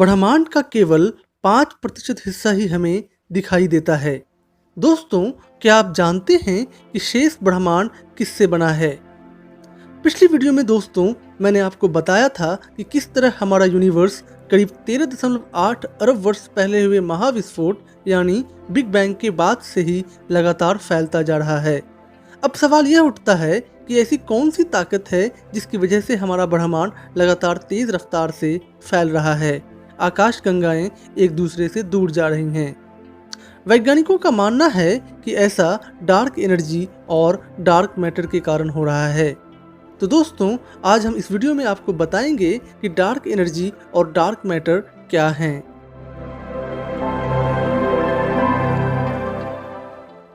ब्रह्मांड का केवल 5% हिस्सा ही हमें दिखाई देता है। दोस्तों, क्या आप जानते हैं कि शेष ब्रह्मांड किससे बना है? पिछली वीडियो में दोस्तों मैंने आपको बताया था कि किस तरह हमारा यूनिवर्स करीब 13.8 अरब वर्ष पहले हुए महाविस्फोट यानी बिग बैंग के बाद से ही लगातार फैलता जा रहा है। अब सवाल यह उठता है कि ऐसी कौन सी ताकत है जिसकी वजह से हमारा ब्रह्मांड लगातार तेज रफ्तार से फैल रहा है। आकाश गंगाएं एक दूसरे से दूर जा रही हैं। वैज्ञानिकों का मानना है कि ऐसा डार्क एनर्जी और डार्क मैटर के कारण हो रहा है। तो दोस्तों, आज हम इस वीडियो में आपको बताएंगे कि डार्क एनर्जी और डार्क मैटर क्या हैं।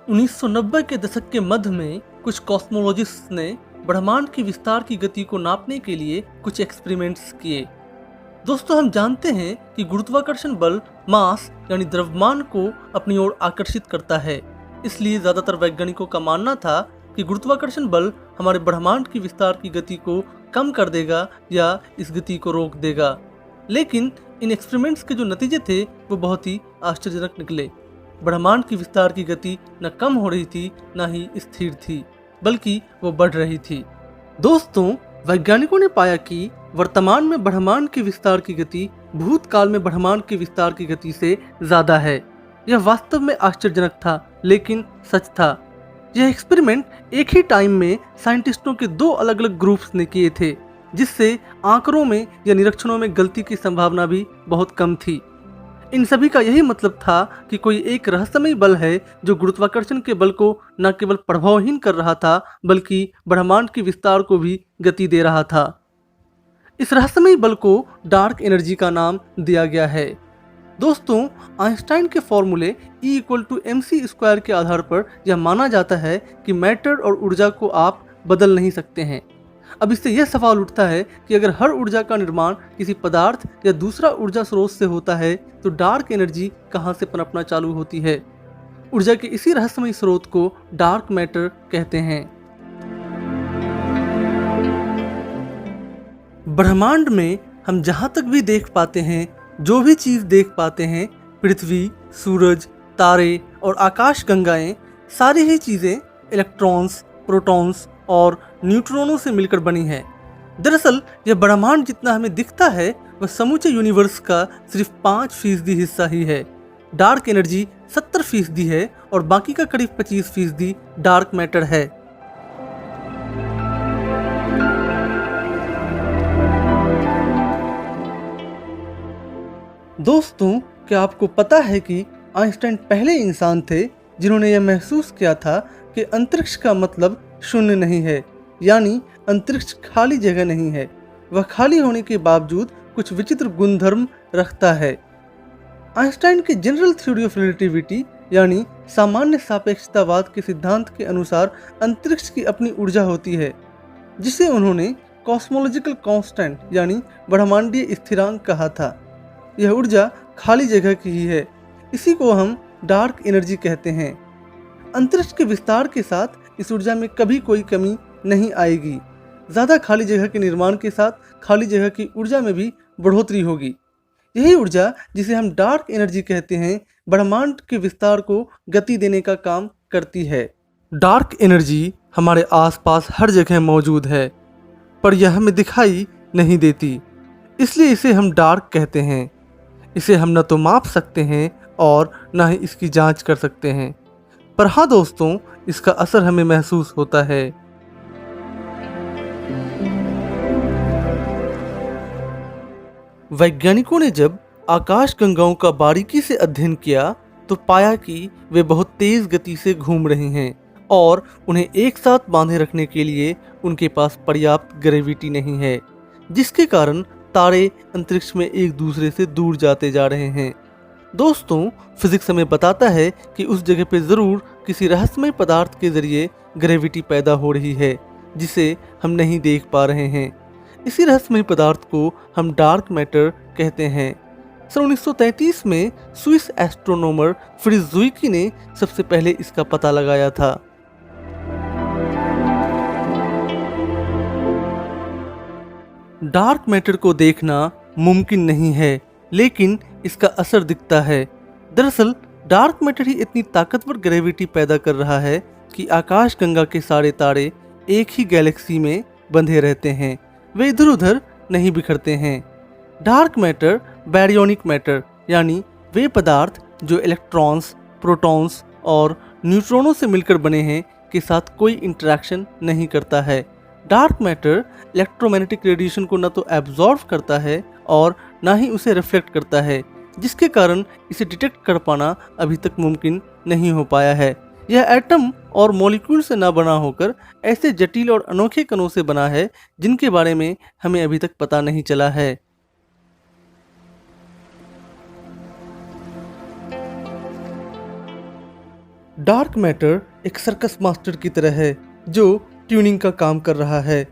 1990 के दशक के मध्य में कुछ कॉस्मोलॉजिस्ट्स ने ब्रह्मांड की विस्तार की गति को नापने के लिए कुछ एक्सपेरिमेंट्स किए। दोस्तों, हम जानते हैं कि गुरुत्वाकर्षण बल मास यानी द्रव्यमान को अपनी ओर आकर्षित करता है। इसलिए ज्यादातर वैज्ञानिकों का मानना था कि गुरुत्वाकर्षण बल हमारे ब्रह्मांड की विस्तार की गति को कम कर देगा या इस गति को रोक देगा। लेकिन इन एक्सपेरिमेंट्स के जो नतीजे थे वो बहुत ही आश्चर्यजनक निकले। ब्रह्मांड की विस्तार की गति न कम हो रही थी न ही स्थिर थी, बल्कि वो बढ़ रही थी। दोस्तों, वैज्ञानिकों ने पाया कि वर्तमान में ब्रह्मांड के विस्तार की गति भूतकाल में ब्रह्मांड के विस्तार की गति से ज्यादा है। यह वास्तव में आश्चर्यजनक था, लेकिन सच था। यह एक्सपेरिमेंट एक ही टाइम में साइंटिस्टों के दो अलग अलग ग्रुप्स ने किए थे, जिससे आंकड़ों में या निरीक्षणों में गलती की संभावना भी बहुत कम थी। इन सभी का यही मतलब था कि कोई एक रहस्यमय बल है जो गुरुत्वाकर्षण के बल को न केवल प्रभावहीन कर रहा था, बल्कि ब्रह्मांड के विस्तार को भी गति दे रहा था। इस रहस्यमय बल को डार्क एनर्जी का नाम दिया गया है। दोस्तों, आइंस्टाइन के फॉर्मूले E=mc² के आधार पर यह माना जाता है कि मैटर और ऊर्जा को आप बदल नहीं सकते हैं। अब इससे यह सवाल उठता है कि अगर हर ऊर्जा का निर्माण किसी पदार्थ या दूसरा ऊर्जा स्रोत से होता है तो डार्क एनर्जी कहां से पनपना चालू होती है। ऊर्जा के इसी रहस्यमय स्रोत को डार्क मैटर कहते हैं। ब्रह्मांड में हम जहां तक भी देख पाते हैं, जो भी चीज देख पाते हैं, पृथ्वी, सूरज, तारे और आकाश गंगाएं, सारी ही चीजें इलेक्ट्रॉन्स, प्रोटॉन्स और न्यूट्रॉनों से मिलकर बनी है। दरअसल यह ब्रह्मांड जितना हमें दिखता है वह समूचे यूनिवर्स का सिर्फ 5% हिस्सा ही है। डार्क एनर्जी 70% है और बाकी का करीब 25% डार्क मैटर है। दोस्तों, क्या आपको पता है कि आइंस्टाइन पहले इंसान थे जिन्होंने यह महसूस किया था कि अंतरिक्ष का मतलब शून्य नहीं है, यानी अंतरिक्ष खाली जगह नहीं है, वह खाली होने के बावजूद कुछ विचित्र गुणधर्म रखता है। आइंस्टाइन के जनरल थ्योरी ऑफ रिलेटिविटी यानी सामान्य सापेक्षतावाद के सिद्धांत के अनुसार अंतरिक्ष की अपनी ऊर्जा होती है, जिसे उन्होंने कॉस्मोलॉजिकल कांस्टेंट यानी ब्रह्मांडीय स्थिरांक कहा था। यह ऊर्जा खाली जगह की ही है, इसी को हम डार्क एनर्जी कहते हैं। अंतरिक्ष के विस्तार के साथ इस ऊर्जा में कभी कोई कमी नहीं आएगी। ज़्यादा खाली जगह के निर्माण के साथ खाली जगह की ऊर्जा में भी बढ़ोतरी होगी। यही ऊर्जा, जिसे हम डार्क एनर्जी कहते हैं, ब्रह्मांड के विस्तार को गति देने का काम करती है। डार्क एनर्जी हमारे आसपास हर जगह मौजूद है, पर यह हमें दिखाई नहीं देती, इसलिए इसे हम डार्क कहते हैं। इसे हम न तो माप सकते हैं और न ही इसकी जांच कर सकते हैं, पर हाँ दोस्तों, इसका असर हमें महसूस होता है। वैज्ञानिकों ने जब आकाश गंगाओं का बारीकी से अध्ययन किया तो पाया कि वे बहुत तेज गति से घूम रही हैं और उन्हें एक साथ बांधे रखने के लिए उनके पास पर्याप्त ग्रेविटी नहीं है, जिसके कारण तारे अंतरिक्ष में एक दूसरे से दूर जाते जा रहे हैं। दोस्तों, फिजिक्स हमें बताता है कि उस जगह पे जरूर किसी रहस्यमय पदार्थ के जरिए ग्रेविटी पैदा हो रही है, जिसे हम नहीं देख पा रहे हैं। इसी रहस्यमय पदार्थ को हम डार्क मैटर कहते हैं। सन 1933 में स्विस एस्ट्रोनॉमर फ्रिट्ज ज़ुइकी ने सबसे पहले इसका पता लगाया था। डार्क मैटर को देखना मुमकिन नहीं है, लेकिन इसका असर दिखता है। दरअसल डार्क मैटर ही इतनी ताकतवर ग्रेविटी पैदा कर रहा है कि आकाशगंगा के सारे तारे एक ही गैलेक्सी में बंधे रहते हैं, वे इधर उधर नहीं बिखरते हैं। डार्क मैटर बैरियोनिक मैटर यानी वे पदार्थ जो इलेक्ट्रॉन्स, प्रोटॉन्स और न्यूट्रॉनों से मिलकर बने हैं के साथ कोई इंटरेक्शन नहीं करता है। डार्क मैटर इलेक्ट्रोमैग्नेटिक रेडिएशन को न तो एब्जॉर्ब करता है और ना ही उसे रिफ्लेक्ट करता है, जिसके कारण इसे डिटेक्ट कर पाना अभी तक मुमकिन नहीं हो पाया है। यह एटम और मॉलिक्यूल से ना बना होकर ऐसे जटिल और अनोखे कणों से बना है जिनके बारे में हमें अभी तक पता नहीं चला है। डार्क मैटर एक सर्कस मास्टर की तरह है जो ट्यूनिंग का काम कर रहा है।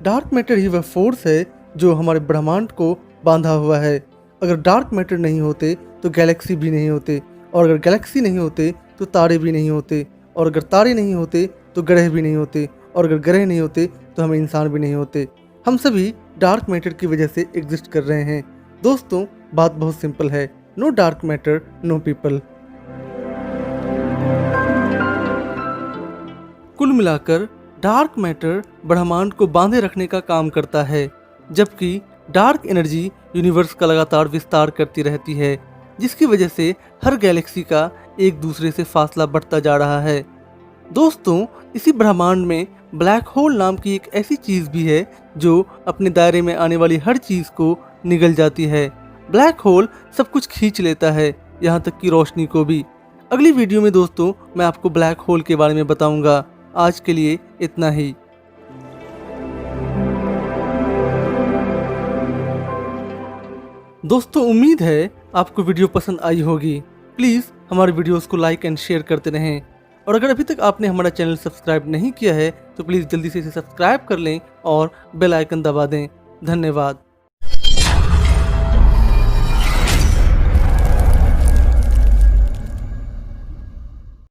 डार्क मैटर ही वह फोर्स है जो हमारे ब्रह्मांड को बांधा हुआ है। अगर डार्क मैटर नहीं होते तो गैलेक्सी भी नहीं होते, और अगर गैलेक्सी नहीं होते तो तारे भी नहीं होते, और अगर तारे नहीं होते तो ग्रह भी नहीं होते, और अगर ग्रह नहीं होते तो हम इंसान भी नहीं होते। हम सभी डार्क मैटर की वजह से एग्जिस्ट कर रहे हैं। दोस्तों, बात बहुत सिंपल है, no dark matter no people. कुल मिलाकर डार्क मैटर ब्रह्मांड को बांधे रखने का काम करता है, जबकि डार्क एनर्जी यूनिवर्स का लगातार विस्तार करती रहती है, जिसकी वजह से हर गैलेक्सी का एक दूसरे से फासला बढ़ता जा रहा है। दोस्तों, इसी ब्रह्मांड में ब्लैक होल नाम की एक ऐसी चीज़ भी है जो अपने दायरे में आने वाली हर चीज़ को निगल जाती है। ब्लैक होल सब कुछ खींच लेता है, यहाँ तक कि रोशनी को भी। अगली वीडियो में दोस्तों मैं आपको ब्लैक होल के बारे में बताऊंगा। आज के लिए इतना ही। दोस्तों, उम्मीद है आपको वीडियो पसंद आई होगी। प्लीज़ हमारे वीडियोस को लाइक एंड शेयर करते रहें, और अगर अभी तक आपने हमारा चैनल सब्सक्राइब नहीं किया है तो प्लीज़ जल्दी से इसे सब्सक्राइब कर लें और बेल आइकन दबा दें। धन्यवाद।